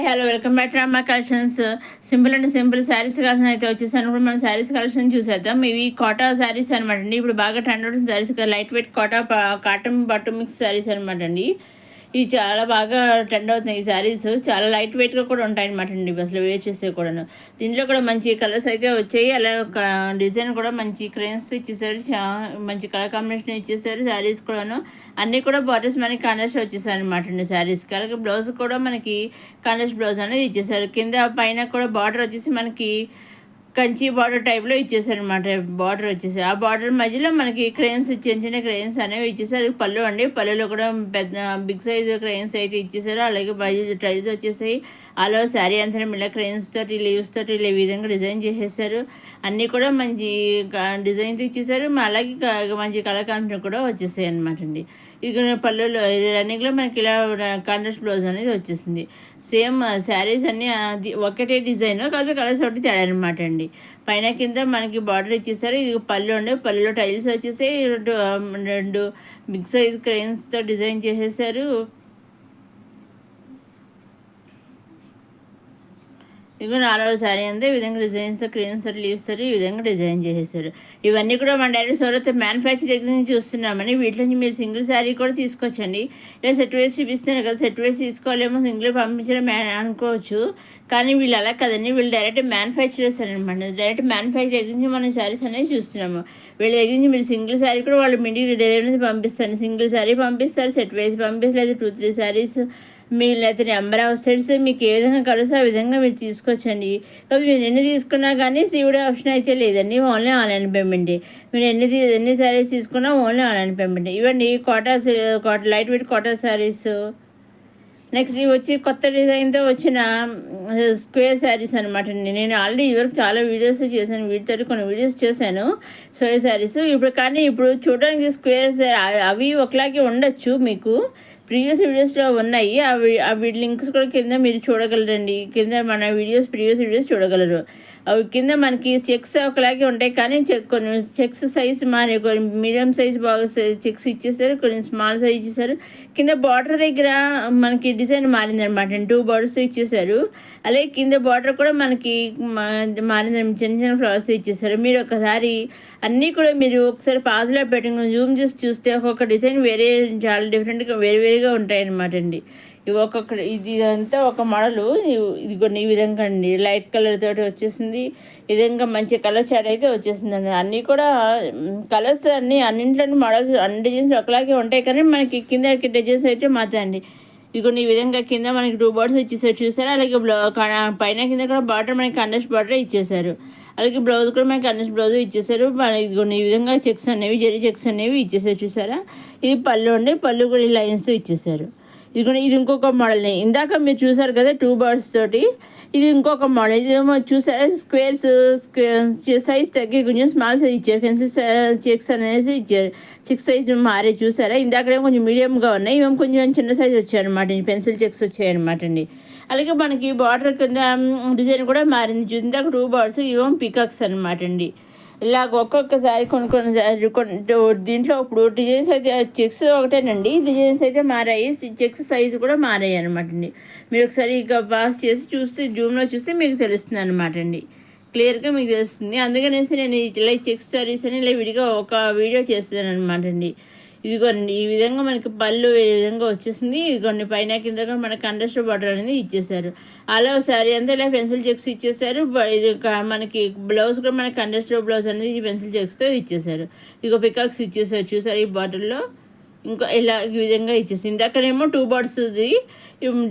Hello welcome back to అమ్మ collections. Simple and simple saris collection అయితే వచ్చేసాను. ఇప్పుడు మనం శారీస్ కలెక్షన్ చూసేద్దాం. ఇవి కోటా శారీస్ అనమాట అండి. ఇప్పుడు బాగా ట్రెండ్ అవుతుంది శారీస్, లైట్ వెయిట్ కాటన్ పట్టు మిక్స్ శారీస్ అనమాట అండి. ఇవి చాలా బాగా ట్రెండ్ అవుతున్నాయి. ఈ శారీస్ చాలా లైట్ వెయిట్గా కూడా ఉంటాయి అనమాట అండి. అసలు వేర్ చేసే కూడాను. దీంట్లో కూడా మంచి కలర్స్ అయితే వచ్చాయి. అలా డిజైన్ కూడా మంచి క్రేన్స్ ఇచ్చేసారు, మంచి కలర్ కాంబినేషన్ ఇచ్చేసారు. శారీస్ కూడాను అన్నీ కూడా బార్డర్స్ మనకి కాంట్రాస్ట్ వచ్చేసారు అనమాట అండి శారీస్కి. అలాగే బ్లౌజ్ కూడా మనకి కాంట్రాస్ట్ బ్లౌజ్ అనేది ఇచ్చేసారు. కింద పైన కూడా బార్డర్ వచ్చేసి మనకి కంచి బార్డర్ టైప్లో ఇచ్చేసారనమాట. బార్డర్ వచ్చేసి ఆ బార్డర్ మధ్యలో మనకి క్రేన్స్ చిన్న చిన్న క్రేన్స్ అనేవి ఇచ్చేసారు. పళ్ళు అండి, పళ్ళులో కూడా పెద్ద బిగ్ సైజు క్రేన్స్ అయితే ఇచ్చేసారు. అలాగే ట్రైజ్ వచ్చేసాయి. అలా శారీ అంతా ఇలా క్రేన్స్ తోటి లీవ్స్ తోటి ఇలా ఈ విధంగా డిజైన్ చేసేసారు. అన్నీ కూడా మంచి డిజైన్స్ ఇచ్చేసారు. అలాగే మంచి కలర్ కాంబినేషన్ కూడా వచ్చేసాయి అనమాట అండి. ఇక పళ్ళులో రన్నింగ్లో మనకి ఇలా కాంట్రాస్ట్ బ్లౌజ్ అనేది వచ్చేసింది. సేమ్ శారీస్ అన్నీ ఒకటే డిజైన్, కాకపోతే కలర్స్ ఒకటి తేడా అనమాట అండి. పైన కింద మనకి బార్డర్ ఇచ్చేసారు. ఇది పళ్ళు ఉండే, పళ్ళులో టైల్స్ వచ్చేసి రెండు బిగ్ సైజ్ క్రేన్స్తో డిజైన్ చేసేసారు. ఇక 4వ శారీ అంతే ఈ విధంగా డిజైన్స్ క్రీమ్స్ లీవ్స్ ఈ విధంగా డిజైన్ చేసేసారు. ఇవన్నీ కూడా మన డైరెక్ట్ సూరత్ మ్యానుఫ్యాక్చర్ దగ్గర నుంచి చూస్తున్నామని. వీటి నుంచి మీరు సింగిల్ శారీ కూడా తీసుకొచ్చండి. ఇలా సెట్ వేసి చూపిస్తున్నారు కదా, సెట్ వేసి తీసుకోవాలేమో సింగిల్ పంపించడం అనుకోవచ్చు. కానీ వీళ్ళు అలా కదండి, వీళ్ళు డైరెక్ట్ మ్యానుఫ్యాక్చరర్స్ అనమాట. డైరెక్ట్ మ్యానుఫ్యాక్చర్ దగ్గర నుంచి మనం శారీస్ అనేది చూస్తున్నాము. వీళ్ళ దగ్గర నుంచి మీరు సింగిల్ శారీ కూడా వాళ్ళు ఇంటికి డెలివరీ నుంచి పంపిస్తారు. సింగిల్ శారీ పంపిస్తారు, సెట్ వేసి పంపిస్తారు, లేదా 2-3 శారీస్ మీరు లేకపోతే నెంబర్ ఆఫ్ సెట్స్ మీకు ఏ విధంగా కలిసి ఆ విధంగా మీరు తీసుకొచ్చండి. కాబట్టి మీరు ఎన్ని తీసుకున్నా కానీ సీవుడే ఆప్షన్ అయితే లేదండి, ఓన్లీ ఆన్లైన్ పేమెంటే. మీరు ఎన్ని శారీస్ తీసుకున్నా ఓన్లీ ఆన్లైన్ పేమెంట్. ఇవన్నీ Kota light weight Kota saris. Next ఇవి వచ్చి కొత్త డిజైన్తో వచ్చిన స్క్వేర్ శారీస్ అనమాట అండి. నేను ఆల్రెడీ ఇదివరకు చాలా వీడియోస్ చేశాను, వీటితో కొన్ని వీడియోస్ చేశాను స్క్వేర్ శారీస్. ఇప్పుడు చూడడానికి స్క్వేర్ అవి ఒకలాగే ఉండొచ్చు, మీకు ప్రీవియస్ వీడియోస్లో ఉన్నాయి. అవి లింక్స్ కూడా కింద మీరు చూడగలరండి. కింద మన ప్రీవియస్ వీడియోస్ చూడగలరు. అవి కింద మనకి చెక్స్ ఒకలాగే ఉంటాయి, కానీ కొన్ని చెక్స్ సైజ్ మారి, కొన్ని మీడియం సైజ్ బాగా చెక్స్ ఇచ్చేసారు, కొన్ని స్మాల్ సైజ్ ఇచ్చేసారు. కింద బార్డర్ దగ్గర మనకి డిజైన్ మారిందనమాట, 2 బార్డర్స్ ఇచ్చేసారు. అలాగే కింద బార్డర్ కూడా మనకి మారిందని చిన్న చిన్న ఫ్లవర్స్ ఇచ్చేసారు. మీరు ఒకసారి అన్నీ కూడా మీరు ఒకసారి పాజ్లో పెట్టుకుని జూమ్ చేసి చూస్తే ఒక్కొక్క డిజైన్ చాలా డిఫరెంట్గా వేరుగా ఉంటాయన్నమాట అండి. ఇదంతా ఒక మోడలు. ఇది కొన్ని ఈ విధంగా అండి లైట్ కలర్ తోటి వచ్చేసింది. ఈ విధంగా మంచి కలర్ షేడ్ అయితే వచ్చేసింది అండి. అన్నీ కూడా కలర్స్ అన్నింటిలో మోడల్స్ అన్ని డిజైన్స్ ఒకలాగే ఉంటాయి, కానీ మనకి కింద డిజైన్స్ అయితే మాత్రండి. ఇదిగోండి ఈ విధంగా కింద మనకి 2 బార్డర్స్ ఇచ్చేసారు చూసారా. అలాగే పైన కింద కూడా బార్డర్ మనకి కండెస్ట్ బార్డర్ ఇచ్చేసారు. అలాగే బ్లౌజ్ కూడా మనకి కండెస్ట్ బ్లౌజ్ ఇచ్చేసారు. ఇదిగోండి ఈ విధంగా చెక్స్ అనేవి జరీ చెక్స్ అనేవి ఇచ్చేసారు చూసారా. ఇది పళ్ళు అండి, పళ్ళు కూడా లైన్స్ ఇచ్చేసారు. ఇది ఇంకొక మోడల్. ఇందాక మీరు చూసారు కదా 2 బర్డ్స్ తోటి, ఇది ఇంకొక మోడల్. ఇదేమో చూసారా స్క్వేర్స్ సైజ్ తగ్గి కొంచెం స్మాల్ సైజ్ ఇచ్చారు. పెన్సిల్ చెక్స్ అనేసి ఇచ్చారు. 6 సైజ్ మారే చూసారా. ఇందాకడే కొంచెం మీడియంగా ఉన్నాయి, ఇవేమో కొంచెం చిన్న సైజ్ వచ్చాయన్నమాట. పెన్సిల్ చెక్స్ వచ్చాయన్నమాట అండి. అలాగే మనకి బార్డర్ కింద డిజైన్ కూడా మారింది చూసి. ఇందాక 2 బర్డ్స్, ఇవేమో పికాక్స్ అనమాట అండి. ఇలాగ ఒక్కొక్కసారి కొన్ని దీంట్లో ఇప్పుడు డిజైన్స్ అయితే చెక్స్ ఒకటేనండి, డిజైన్స్ అయితే మారాయి, చెక్స్ సైజు కూడా మారాయి అనమాట అండి. మీరు ఒకసారి ఇక పాస్ చేసి చూస్తే జూమ్లో చూస్తే మీకు తెలుస్తుంది అనమాట అండి, క్లియర్గా మీకు తెలుస్తుంది. అందుకనేసి నేను ఇలా చెక్స్ సారీస్ అని ఇలా విడిగా ఒక వీడియో చేస్తాను అనమాట అండి. ఇదిగోండి ఈ విధంగా మనకి పళ్ళు ఈ విధంగా వచ్చేసింది. ఇదిగోండి పైన కింద కూడా మనకి కండస్ట్ బార్డర్ అనేది ఇచ్చేసారు. అలా శారీ అంతా ఇలా పెన్సిల్ చెక్స్ ఇచ్చేసారు. ఇది మనకి బ్లౌజ్ కూడా మనకి కండస్ట్ బ్లౌజ్ అనేది పెన్సిల్ చెక్స్తో ఇచ్చేసారు. ఇక పికాక్స్ ఇచ్చేసారు చూసారు ఈ బార్డర్లో. ఇంకా ఇలా ఈ విధంగా ఇచ్చేసి ఇందాకనేమో 2 బార్డర్స్ది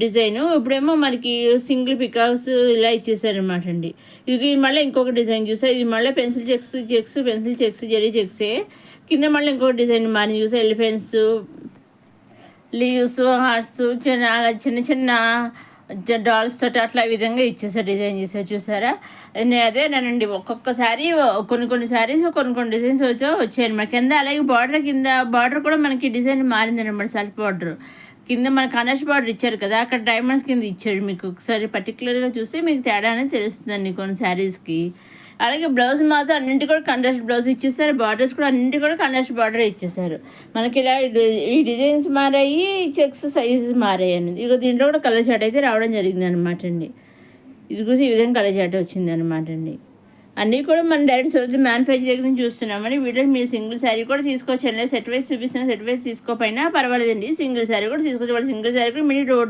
డిజైను, ఇప్పుడేమో మనకి సింగిల్ పికాక్స్ ఇలా ఇచ్చేసారనమాట అండి. ఇది మళ్ళీ ఇంకొక డిజైన్ చూసారు. ఇది మళ్ళీ పెన్సిల్ పెన్సిల్ చెక్స్ జరీ చెక్సే. కింద మళ్ళీ ఇంకొక డిజైన్ మారి చూసారు. ఎలిఫెంట్స్, లీవ్స్, హార్ట్స్, చిన్న చిన్న డాల్స్ తోటి అట్లా ఈ విధంగా ఇచ్చేసారు, డిజైన్ చేశారు చూసారా. అదేనండి ఒక్కొక్కసారి కొన్ని శారీస్ కొన్ని డిజైన్స్ వచ్చాయన్నమాట కింద. అలాగే బార్డర్ కూడా మనకి డిజైన్ మారిందనమాట. సెల్ఫ్ బార్డర్ కింద మనకి కనెక్ట్ బార్డర్ ఇచ్చారు కదా, అక్కడ డైమండ్స్ కింద ఇచ్చాడు. మీకు ఒకసారి పర్టికులర్గా చూస్తే మీకు తేడా అనేది తెలుస్తుందండి కొన్ని శారీస్కి. అలాగే బ్లౌజ్ మాత్రం అన్నింటి కూడా కంట్రాస్ట్ బ్లౌజ్ ఇచ్చేసారు, బార్డర్స్ కూడా అన్నింటి కూడా కంట్రాస్ట్ బార్డర్ ఇచ్చేసారు. మనకి ఇలా ఈ డిజైన్స్ మారాయి, చెక్స్ సైజెస్ మారాయి అనేది. ఇక దీంట్లో కూడా కలర్ చాట్ అయితే రావడం జరిగింది అనమాట అండి. ఇది కూడా ఈ విధంగా కలర్ చాట్ వచ్చింది అనమాట అండి. అన్నీ కూడా మనం డైరెక్ట్ సూరత్ మ్యానుఫ్యాక్చర్ దగ్గర నుంచి చూస్తున్నామని. వీటిలో మీరు సింగిల్ శారీ కూడా తీసుకోవచ్చు అండి. సెట్ వైజ్ చూపిస్తున్న సెట్ వైజ్ తీసుకోపోయినా పర్వాలేదండి, సింగిల్ శారీ కూడా తీసుకోవచ్చు. వాళ్ళు సింగిల్ శారీ కూడా మీరు డోర్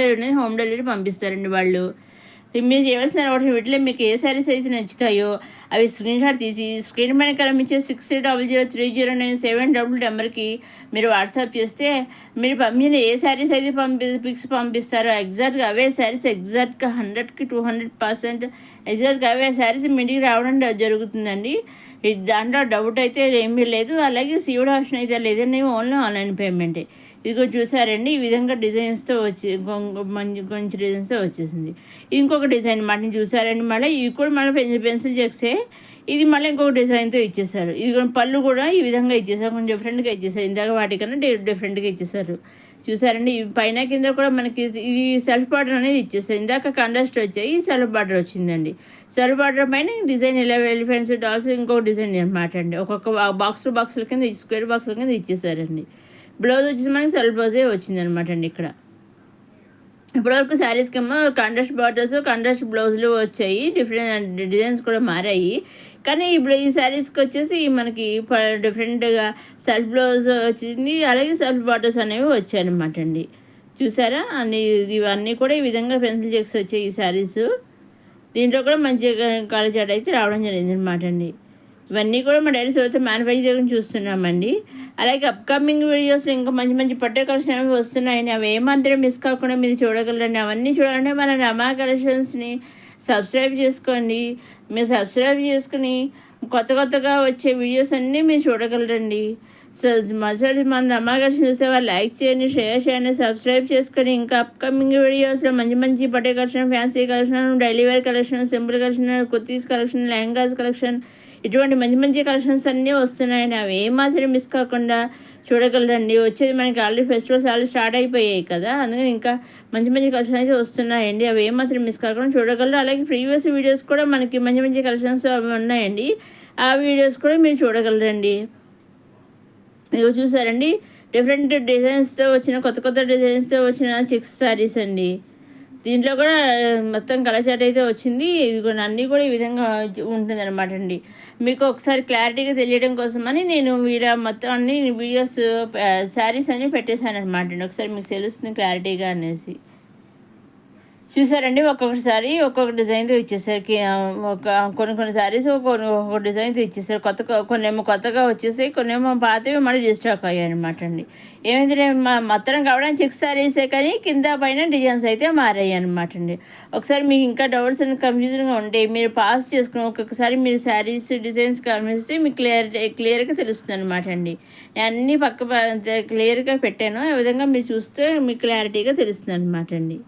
డెలివరీ హోమ్ డెలివరీ పంపిస్తారండి వాళ్ళు. మీరు చేయవలసిన ఒకటి వీటిలో మీకు ఏ శారీస్ అయితే నచ్చుతాయో అవి స్క్రీన్ షాట్ తీసి స్క్రీన్ పైన కనిపించే 60003009 నెంబర్కి మీరు వాట్సాప్ చేస్తే మీరు పంపిన ఏ శారీస్ అయితే పిక్స్ పంపిస్తారో ఎగ్జాక్ట్గా అవే శారీస్ ఎగ్జాక్ట్గా 100కి 200% ఎగ్జాక్ట్గా అవే శారీస్ మీ ఇంటికి రావడం జరుగుతుందండి. దాంట్లో డౌట్ అయితే ఏమీ లేదు. అలాగే సీవుడ్ ఆప్షన్ అయితే లేదండి, ఓన్లీ ఆన్లైన్ పేమెంటే. ఇదిగో చూసారండి, ఈ విధంగా డిజైన్స్తో వచ్చి మంచి డిజైన్స్తో వచ్చేసింది. ఇంకొక డిజైన్ మాట చూసారండి, మళ్ళీ ఇవి కూడా మళ్ళీ పెన్సిల్ చెక్సే. ఇది మళ్ళీ ఇంకొక డిజైన్తో ఇచ్చేసారు. ఇది పళ్ళు కూడా ఈ విధంగా ఇచ్చేసారు, కొంచెం డిఫరెంట్గా ఇచ్చేసారు. ఇందాక వాటికన్నా డిఫరెంట్గా ఇచ్చేసారు. చూసారండి, పైన కింద కూడా మనకి ఇది సెల్ఫ్ బార్డర్ అనేది ఇచ్చేస్తారు. ఇందాక కంట్రాస్ట్ వచ్చాయి, ఈ సెల్ఫ్ బార్డర్ వచ్చిందండి. సెల్ఫ్ బార్డర్ పైన డిజైన్ ఇలా ఎలిఫెంట్స్ డాల్స్ ఇంకొక డిజైన్ అనమాట అండి. ఒక్కొక్క బాక్సుల కింద స్క్వేర్ బాక్సుల కింద ఇచ్చేసారండి. బ్లౌజ్ వచ్చేసి మనకి సెల్ఫ్ బ్లౌజే వచ్చింది అనమాట అండి. ఇక్కడ ఇప్పటివరకు శారీస్కి ఏమో కాంట్రాస్ట్ బార్డర్స్ కాంట్రాస్ట్ బ్లౌజులు వచ్చాయి, డిఫరెంట్ డిజైన్స్ కూడా మారాయి. కానీ ఇప్పుడు ఈ శారీస్కి వచ్చేసి మనకి డిఫరెంట్గా సెల్ఫ్ బ్లౌజ్ వచ్చింది, అలాగే సెల్ఫ్ బార్డర్స్ అనేవి వచ్చాయన్నమాట అండి. చూసారా, ఇవన్నీ కూడా ఈ విధంగా పెన్సిల్ చెక్స్ వచ్చాయి ఈ శారీస్. దీంట్లో కూడా మంచిగా కలర్ చాట్ అయితే రావడం జరిగింది అనమాట అండి. ఇవన్నీ కూడా మా డైరెక్ట్ సూరత్ మ్యానుఫ్యాక్చర్ గురించి చూస్తున్నామండి. అలాగే అప్కమింగ్ వీడియోస్లో ఇంకా మంచి పట్టే కలెక్షన్ అవి వస్తున్నాయండి. అవి ఏమాత్రం మిస్ కాకుండా మీరు చూడగలరండి. అవన్నీ చూడాలంటే మన రమా కలెక్షన్స్ని సబ్స్క్రైబ్ చేసుకోండి. మీరు సబ్స్క్రైబ్ చేసుకుని కొత్తగా వచ్చే వీడియోస్ అన్నీ మీరు చూడగలరండి. సో మన రమా కలెక్షన్ చూసేవాళ్ళు లైక్ చేయండి, షేర్ చేయండి, సబ్స్క్రైబ్ చేసుకొని ఇంకా అప్కమింగ్ వీడియోస్లో మంచి పట్టే collection, fancy collection, daily wear collection, simple collection, kurtis collection, lehengas collection, ఇటువంటి మంచి కలెక్షన్స్ అన్నీ వస్తున్నాయండి. అవి ఏమాత్రం మిస్ కాకుండా చూడగలరండి. వచ్చేది మనకి ఆల్రెడీ ఫెస్టివల్స్ ఆల్రెడీ స్టార్ట్ అయిపోయాయి కదా, అందుకని ఇంకా మంచి కలెక్షన్ అయితే వస్తున్నాయండి. అవి ఏమాత్రం మిస్ కాకుండా చూడగలరు. అలాగే ప్రీవియస్ వీడియోస్ కూడా మనకి మంచి కలెక్షన్స్ అవి ఉన్నాయండి. ఆ వీడియోస్ కూడా మీరు చూడగలరండి. ఇవి చూసారండి, డిఫరెంట్ డిజైన్స్తో వచ్చిన కొత్త డిజైన్స్తో వచ్చిన చెక్స్ శారీస్ అండి. దీంట్లో కూడా మొత్తం కలర్ చాట్ అయితే వచ్చింది. ఇది కూడా అన్నీ కూడా ఈ విధంగా ఉంటుంది అనమాట అండి. మీకు ఒకసారి క్లారిటీగా తెలియడం కోసమని నేను మొత్తం అన్ని వీడియోస్ శారీస్ అన్నీ పెట్టేశాను అనమాట అండి. ఒకసారి మీకు తెలుస్తుంది క్లారిటీగా అనేసి. చూసారండి, ఒక్కొక్కసారి ఒక్కొక్క డిజైన్తో ఇచ్చేసారు. కొన్ని శారీస్ ఒక్కొక్క డిజైన్తో ఇచ్చేసారు. కొన్నేమో కొత్తగా వచ్చేసాయి, కొన్నేమో పాతవి మళ్ళీ రీస్టాక్ అయ్యాయి అనమాట అండి. ఏమైంది మొత్తం కావడానికి చెక్స్ శారీసే కానీ కింద పైన డిజైన్స్ అయితే మారాయి అనమాట అండి. ఒకసారి మీకు ఇంకా డౌట్స్ అండ్ కన్ఫ్యూజన్గా ఉంటే మీరు పాస్ చేసుకుని ఒక్కొక్కసారి మీరు శారీస్ డిజైన్స్ గమనిస్తే మీకు క్లియర్గా తెలుస్తుంది అనమాట అండి. నేను అన్నీ క్లియర్గా పెట్టాను, ఆ విధంగా మీరు చూస్తే మీకు క్లారిటీగా తెలుస్తుంది అనమాట అండి.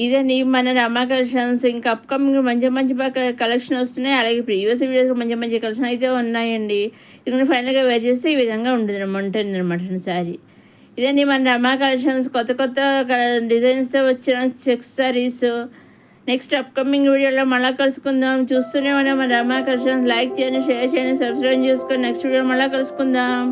ఇదండి మన రమా కలెక్షన్స్. ఇంకా అప్కమింగ్ మంచి కలెక్షన్ వస్తున్నాయి. అలాగే ప్రీవియస్ వీడియోస్ మంచి కలెక్షన్ అయితే ఉన్నాయండి. ఇది ఫైనల్గా వేర్ చేస్తే ఈ విధంగా ఉంటుంది అనమాట శారీ. ఇదండి మన రమా కలెక్షన్స్, కొత్త డిజైన్స్తో వచ్చిన చెక్స్ శారీస్. నెక్స్ట్ అప్కమింగ్ వీడియోలో మళ్ళీ కలుసుకుందాం. చూస్తూనే ఉన్నాం మన రమా కలెక్షన్స్. లైక్ చేయండి, షేర్ చేయండి, సబ్స్క్రైబ్ చేసుకొని నెక్స్ట్ వీడియో మళ్ళీ కలుసుకుందాం.